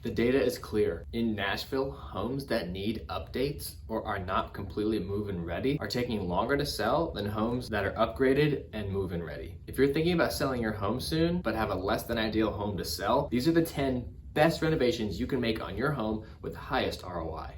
The data is clear. In Nashville, homes that need updates or are not completely move-in ready are taking longer to sell than homes that are upgraded and move-in ready. If you're thinking about selling your home soon but have a less than ideal home to sell, these are the 10 best renovations you can make on your home with the highest ROI.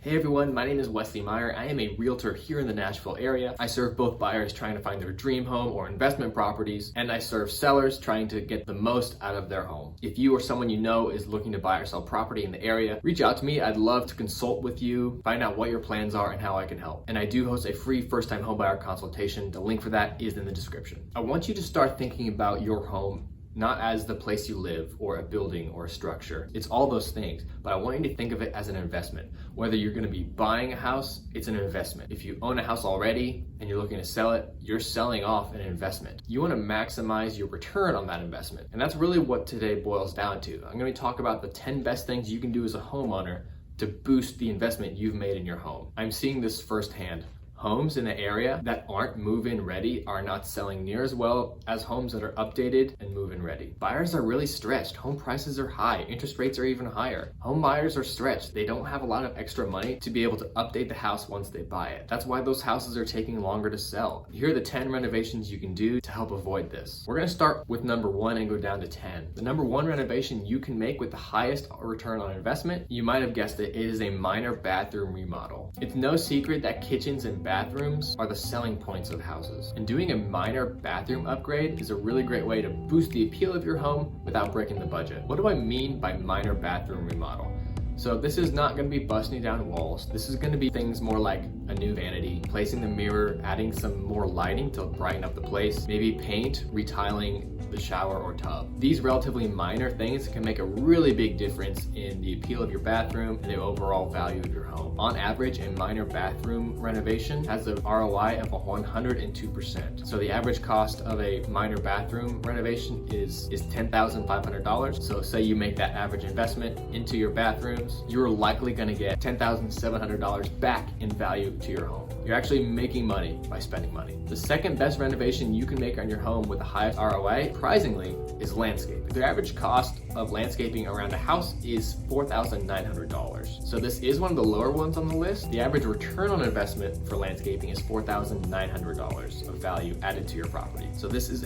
Hey everyone, my name is Wesley Meyer. I am a realtor here in the Nashville area. I serve both buyers trying to find their dream home or investment properties, and I serve sellers trying to get the most out of their home. If you or someone you know is looking to buy or sell property in the area, reach out to me. I'd love to consult with you, find out what your plans are and how I can help. And I do host a free first-time homebuyer consultation. The link for that is in the description. I want you to start thinking about your home not as the place you live or a building or a structure. It's all those things, but I want you to think of it as an investment. Whether you're gonna be buying a house, it's an investment. If you own a house already and you're looking to sell it, you're selling off an investment. You wanna maximize your return on that investment. And that's really what today boils down to. I'm gonna talk about the 10 best things you can do as a homeowner to boost the investment you've made in your home. I'm seeing this firsthand. Homes in the area that aren't move-in ready are not selling near as well as homes that are updated and move-in ready. Buyers are really stretched. Home prices are high. Interest rates are even higher. Home buyers are stretched. They don't have a lot of extra money to be able to update the house once they buy it. That's why those houses are taking longer to sell. Here are the 10 renovations you can do to help avoid this. We're gonna start with number 1 and go down to 10. The number 1 renovation you can make with the highest return on investment, you might have guessed it, is a minor bathroom remodel. It's no secret that kitchens and bathrooms are the selling points of houses. And doing a minor bathroom upgrade is a really great way to boost the appeal of your home without breaking the budget. What do I mean by minor bathroom remodel? So this is not going to be busting down walls. This is going to be things more like a new vanity, placing the mirror, adding some more lighting to brighten up the place, maybe paint, retiling the shower or tub. These relatively minor things can make a really big difference in the appeal of your bathroom and the overall value of your home. On average, a minor bathroom renovation has an ROI of 102%. So the average cost of a minor bathroom renovation is $10,500. So say you make that average investment into your bathrooms, you're likely going to get $10,700 back in value to your home. You're actually making money by spending money. The second best renovation you can make on your home with the highest ROI, surprisingly, is landscaping. The average cost of landscaping around a house is $4,900. So this is one of the lower ones on the list. The average return on investment for landscaping is $4,900 of value added to your property. So this is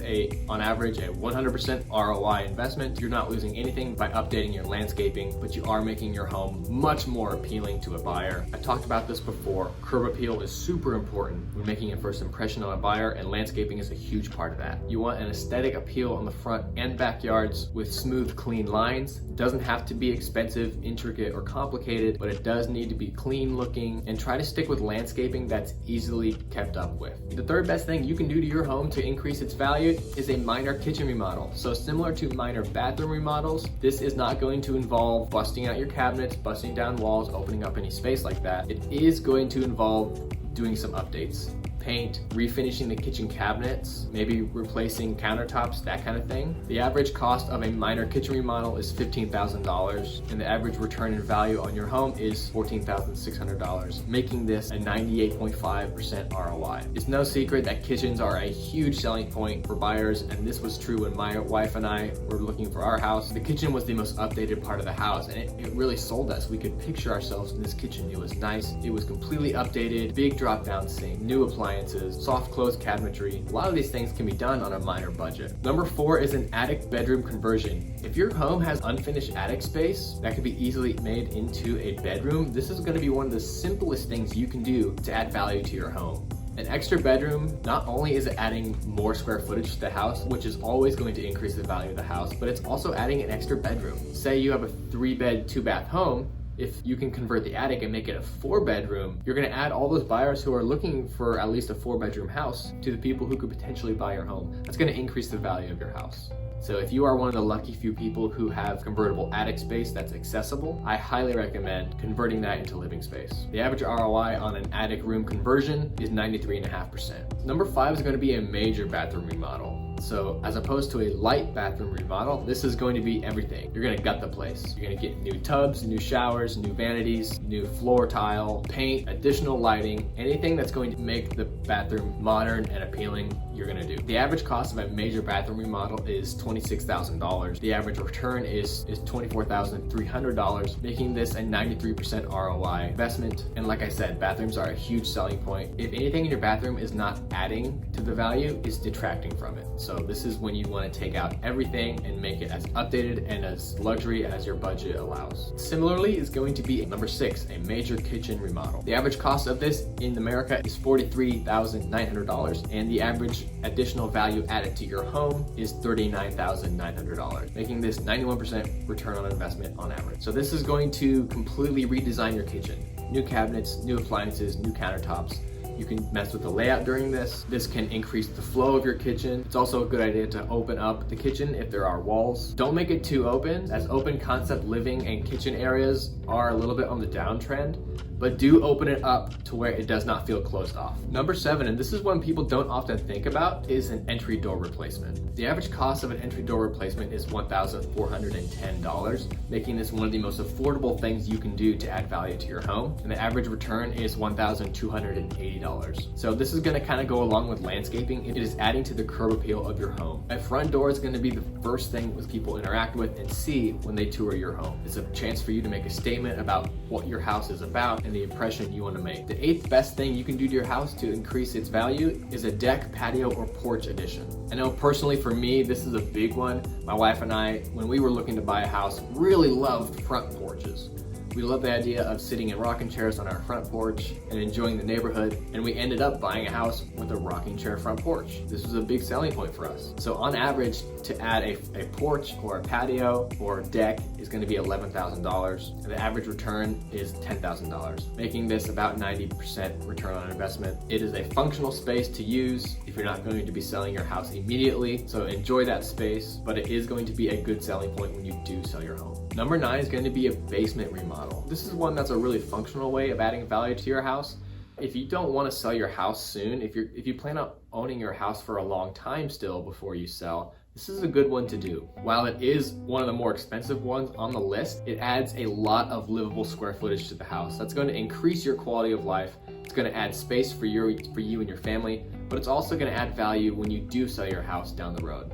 on average, a 100% ROI investment. You're not losing anything by updating your landscaping, but you are making your home much more appealing to a buyer. I talked about this before. Curb appeal is super important when making a first impression on a buyer, and landscaping is a huge part of that. You want an aesthetic appeal on the front and backyards with smooth, clean lines. It doesn't have to be expensive, intricate, or complicated, but it does need to be clean looking, and try to stick with landscaping that's easily kept up with. The third best thing you can do to your home to increase its value is a minor kitchen remodel. So similar to minor bathroom remodels, this is not going to involve busting out your cabinets, busting down walls, opening up any space like that. It is going to involve doing some updates. Paint, refinishing the kitchen cabinets, maybe replacing countertops, that kind of thing. The average cost of a minor kitchen remodel is $15,000, and the average return in value on your home is $14,600, making this a 98.5% ROI. It's no secret that kitchens are a huge selling point for buyers, and this was true when my wife and I were looking for our house. The kitchen was the most updated part of the house, and it really sold us. We could picture ourselves in this kitchen. It was nice, it was completely updated, big drop-down sink, new appliances, soft close cabinetry. A lot of these things can be done on a minor budget. Number 4 is an attic bedroom conversion. If your home has unfinished attic space that could be easily made into a bedroom, this is going to be one of the simplest things you can do to add value to your home. An extra bedroom, not only is it adding more square footage to the house, which is always going to increase the value of the house, but it's also adding an extra bedroom. Say you have a 3-bed, 2-bath home. If you can convert the attic and make it a 4-bedroom, you're gonna add all those buyers who are looking for at least a 4-bedroom house to the people who could potentially buy your home. That's gonna increase the value of your house. So if you are one of the lucky few people who have convertible attic space that's accessible, I highly recommend converting that into living space. The average ROI on an attic room conversion is 93.5%. Number 5 is gonna be a major bathroom remodel. So as opposed to a light bathroom remodel, this is going to be everything. You're gonna gut the place. You're gonna get new tubs, new showers, new vanities, new floor tile, paint, additional lighting, anything that's going to make the bathroom modern and appealing, you're gonna do. The average cost of a major bathroom remodel is $26,000. The average return is $24,300, making this a 93% ROI investment. And like I said, bathrooms are a huge selling point. If anything in your bathroom is not adding to the value, it's detracting from it. So this is when you want to take out everything and make it as updated and as luxury as your budget allows. Similarly is going to be number 6, a major kitchen remodel. The average cost of this in America is $43,900, and the average additional value added to your home is $39,900, making this 91% return on investment on average. So this is going to completely redesign your kitchen. New cabinets, new appliances, new countertops. You can mess with the layout during this. This can increase the flow of your kitchen. It's also a good idea to open up the kitchen if there are walls. Don't make it too open, as open concept living and kitchen areas are a little bit on the downtrend, but do open it up to where it does not feel closed off. Number 7, and this is one people don't often think about, is an entry door replacement. The average cost of an entry door replacement is $1,410, making this one of the most affordable things you can do to add value to your home. And the average return is $1,280. So this is gonna kind of go along with landscaping. It is adding to the curb appeal of your home. A front door is gonna be the first thing that people interact with and see when they tour your home. It's a chance for you to make a statement about what your house is about and the impression you want to make. The 8th best thing you can do to your house to increase its value is a deck, patio, or porch addition. I know personally for me, this is a big one. My wife and I, when we were looking to buy a house, really loved front porches. We love the idea of sitting in rocking chairs on our front porch and enjoying the neighborhood, and we ended up buying a house with a rocking chair front porch. This was a big selling point for us. So on average, to add a porch or a patio or a deck is going to be $11,000, and the average return is $10,000, making this about 90% return on investment. It is a functional space to use if you're not going to be selling your house immediately, so enjoy that space, but it is going to be a good selling point when you do sell your home. Number 9 is going to be a basement remodel. This is one that's a really functional way of adding value to your house. If you don't want to sell your house soon, if you plan on owning your house for a long time still before you sell, this is a good one to do. While it is one of the more expensive ones on the list, it adds a lot of livable square footage to the house. That's going to increase your quality of life. It's going to add space for you and your family, but it's also going to add value when you do sell your house down the road.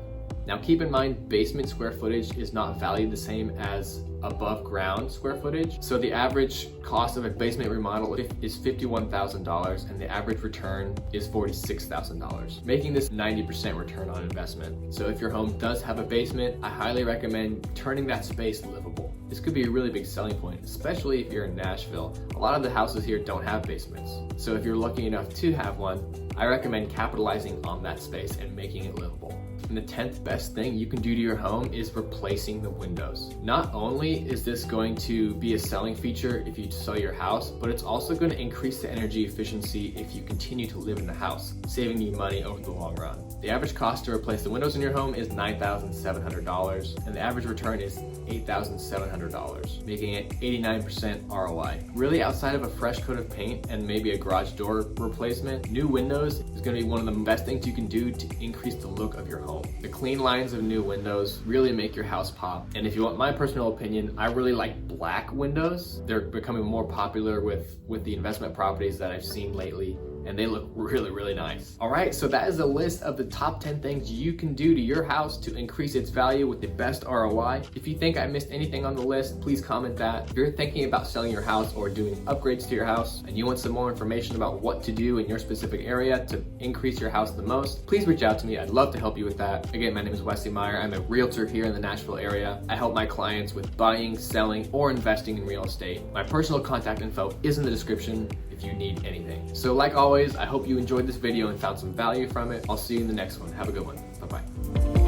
Now keep in mind, basement square footage is not valued the same as above ground square footage. So the average cost of a basement remodel is $51,000 and the average return is $46,000, making this 90% return on investment. So if your home does have a basement, I highly recommend turning that space livable. This could be a really big selling point, especially if you're in Nashville. A lot of the houses here don't have basements. So if you're lucky enough to have one, I recommend capitalizing on that space and making it livable. And the 10th best thing you can do to your home is replacing the windows. Not only is this going to be a selling feature if you sell your house, but it's also going to increase the energy efficiency if you continue to live in the house, saving you money over the long run. The average cost to replace the windows in your home is $9,700, and the average return is $8,700, making it 89% ROI. Really, outside of a fresh coat of paint and maybe a garage door replacement, new windows is going to be one of the best things you can do to increase the look of your home. The clean lines of new windows really make your house pop. And if you want my personal opinion, I really like black windows. They're becoming more popular with the investment properties that I've seen lately, and they look really, really nice. All right, so that is a list of the top 10 things you can do to your house to increase its value with the best ROI. If you think I missed anything on the list, please comment that. If you're thinking about selling your house or doing upgrades to your house and you want some more information about what to do in your specific area to increase your house the most, please reach out to me. I'd love to help you with that. Again, my name is Wesley Meyer. I'm a realtor here in the Nashville area. I help my clients with buying, selling, or investing in real estate. My personal contact info is in the description if you need anything. So like always, I hope you enjoyed this video and found some value from it. I'll see you in the next one. Have a good one. Bye-bye.